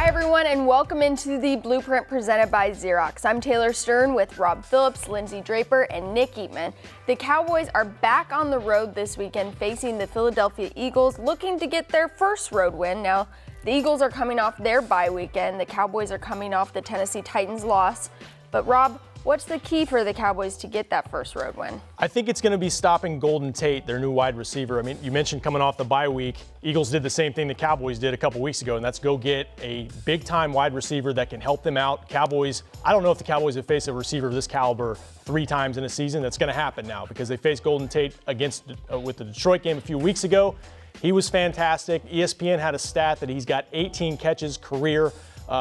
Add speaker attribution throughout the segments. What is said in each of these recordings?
Speaker 1: Hi everyone, and welcome into the Blueprint presented by Xerox. I'm Taylor Stern with Rob Phillips, Lindsay Draper, and Nick Eatman. The Cowboys are back on the road this weekend facing the Philadelphia Eagles, looking to get their first road win. Now, the Eagles are coming off their bye weekend. The Cowboys are coming off the Tennessee Titans loss. But Rob, what's the key for the Cowboys to get that first road win?
Speaker 2: I think it's going to be stopping Golden Tate, their new wide receiver. I mean, you mentioned coming off the bye week. Eagles did the same thing the Cowboys did a couple weeks ago, and that's go get a big-time wide receiver that can help them out. Cowboys, I don't know if the Cowboys have faced a receiver of this caliber 3 times in a season. That's going to happen now because they faced Golden Tate with the Detroit game a few weeks ago. He was fantastic. ESPN had a stat that he's got 18 catches career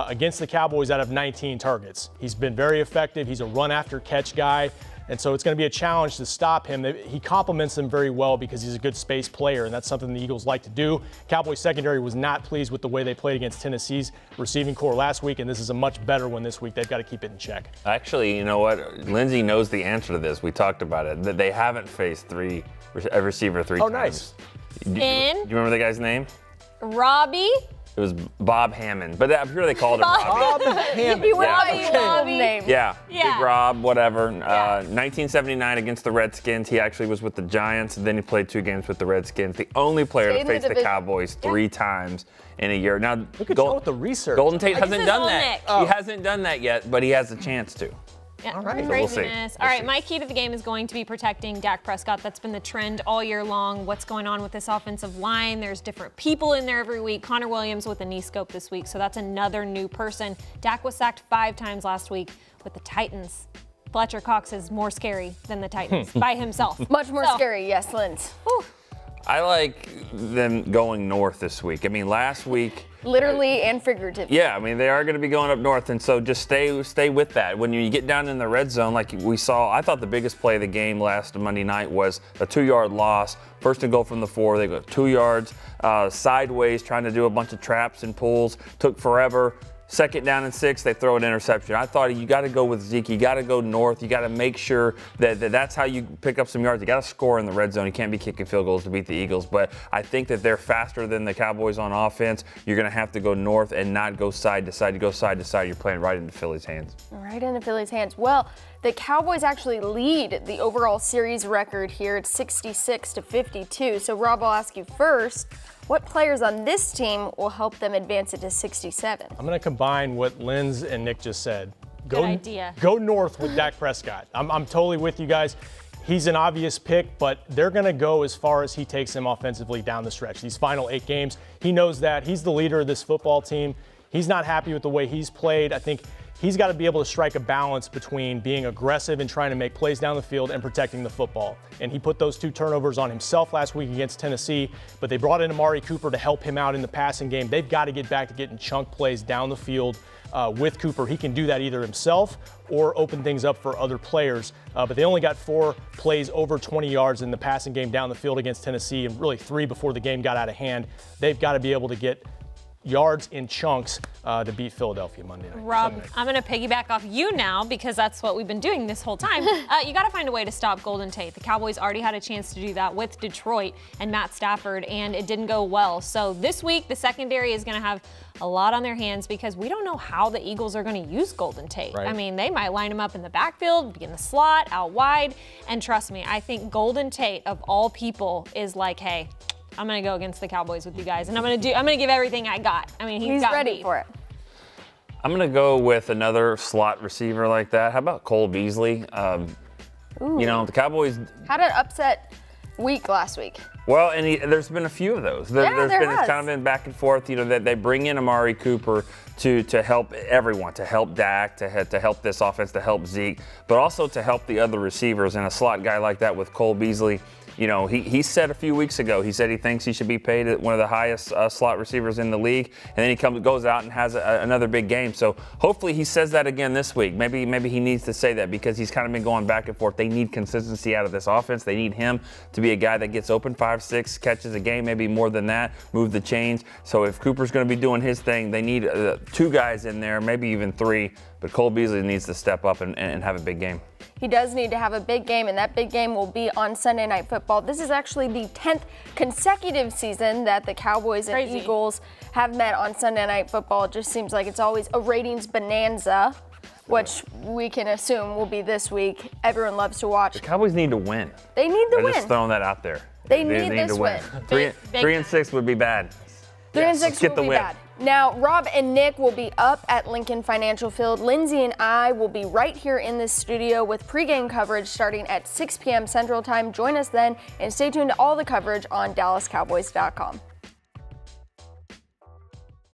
Speaker 2: against the Cowboys out of 19 targets. He's been very effective. He's a run-after-catch guy, and so it's going to be a challenge to stop him. He complements them very well because he's a good space player, and that's something the Eagles like to do. Cowboys secondary was not pleased with the way they played against Tennessee's receiving core last week, and this is a much better one this week. They've got to keep it in check.
Speaker 3: Actually, you know what? Lindsay knows the answer to this. We talked about it. That they haven't faced a receiver 3 times.
Speaker 2: Oh, nice.
Speaker 3: Do you remember the guy's name?
Speaker 4: Robbie?
Speaker 3: It was Bob Hammond, but I'm sure they called him Robbie.
Speaker 2: Bob Hammond.
Speaker 3: Yeah, Big Rob, whatever. 1979 against the Redskins. He actually was with the Giants, and then he played 2 games with the Redskins. The only player to face the Cowboys 3 times in a year. Now,
Speaker 2: look at you with the research.
Speaker 3: Golden Tate hasn't done that. He hasn't done that yet, but he has a chance to.
Speaker 4: Yeah.
Speaker 2: All right.
Speaker 3: So we'll see.
Speaker 4: All right, my key to the game is going to be protecting Dak Prescott. That's been the trend all year long. What's going on with this offensive line? There's different people in there every week. Connor Williams with a knee scope this week, so that's another new person. Dak was sacked 5 times last week with the Titans. Fletcher Cox is more scary than the Titans by himself.
Speaker 1: Much more scary, yes, Linz.
Speaker 3: I like them going north this week. I mean, last week.
Speaker 1: Literally and figuratively.
Speaker 3: Yeah, I mean, they are going to be going up north, and so just stay with that. When you get down in the red zone, like we saw, I thought the biggest play of the game last Monday night was a 2-yard loss. First and goal from the 4. They go 2 yards sideways, trying to do a bunch of traps and pulls. Took forever. 2nd down and 6, they throw an interception. I thought you got to go with Zeke. You got to go north. You got to make sure that's how you pick up some yards. You got to score in the red zone. You can't be kicking field goals to beat the Eagles. But I think that they're faster than the Cowboys on offense. You're going to have to go north and not go side to side. You go side to side, you're playing right into Philly's hands.
Speaker 1: Right into Philly's hands. Well, the Cowboys actually lead the overall series record here at 66-52. So, Rob, I'll ask you first. What players on this team will help them advance it to 67?
Speaker 2: I'm going to combine what Linz and Nick just said.
Speaker 4: Good idea.
Speaker 2: Go north with Dak Prescott. I'm totally with you guys. He's an obvious pick, but they're going to go as far as he takes them offensively down the stretch. These final 8 games, he knows that. He's the leader of this football team. He's not happy with the way he's played. I think he's got to be able to strike a balance between being aggressive and trying to make plays down the field and protecting the football. And he put those 2 turnovers on himself last week against Tennessee, but they brought in Amari Cooper to help him out in the passing game. They've got to get back to getting chunk plays down the field with Cooper. He can do that either himself or open things up for other players. But they only got 4 plays over 20 yards in the passing game down the field against Tennessee, and really 3 before the game got out of hand. They've got to be able to get yards in chunks to beat Philadelphia Monday night.
Speaker 4: Rob, I'm going to piggyback off you now because that's what we've been doing this whole time. You got to find a way to stop Golden Tate. The Cowboys already had a chance to do that with Detroit and Matt Stafford, and it didn't go well. So this week, the secondary is going to have a lot on their hands because we don't know how the Eagles are going to use Golden Tate.
Speaker 2: Right.
Speaker 4: I mean, they might line him up in the backfield, be in the slot, out wide, and trust me, I think Golden Tate, of all people, is like, hey, I'm going to go against the Cowboys with you guys, and I'm going to give everything I got. I mean, he's got
Speaker 1: ready
Speaker 4: me.
Speaker 1: for it.
Speaker 3: I'm going to go with another slot receiver like that. How about You know, the Cowboys
Speaker 1: had an upset week last week.
Speaker 3: Well, and there's been a few of those. It's kind of been back and forth. You know, that they bring in Amari Cooper to help everyone, to help Dak, to help this offense, to help Zeke, but also to help the other receivers. And a slot guy like that with Cole Beasley. You know, he said a few weeks ago, he said he thinks he should be paid at one of the highest slot receivers in the league, and then he goes out and has another big game. So hopefully he says that again this week. Maybe he needs to say that because he's kind of been going back and forth. They need consistency out of this offense. They need him to be a guy that gets open 5-6 catches a game, maybe more than that, move the chains. So if Cooper's going to be doing his thing, they need 2 guys in there, maybe even 3. But Cole Beasley needs to step up and have a big game.
Speaker 1: he does need to have a big game, and that big game will be on Sunday Night Football. This is actually the 10th consecutive season that the Cowboys and Eagles have met on Sunday Night Football. It just seems like it's always a ratings bonanza, which we can assume will be this week. Everyone loves to watch.
Speaker 3: The Cowboys need to win.
Speaker 1: They need to
Speaker 3: I'm
Speaker 1: win.
Speaker 3: just throwing that out there.
Speaker 1: They need this
Speaker 3: to win.
Speaker 1: win.
Speaker 3: 3 and 6 would be bad.
Speaker 1: 3 and 6 will be bad. Now, Rob and Nick will be up at Lincoln Financial Field. Lindsay and I will be right here in this studio with pregame coverage starting at 6 p.m. Central Time. Join us then and stay tuned to all the coverage on DallasCowboys.com.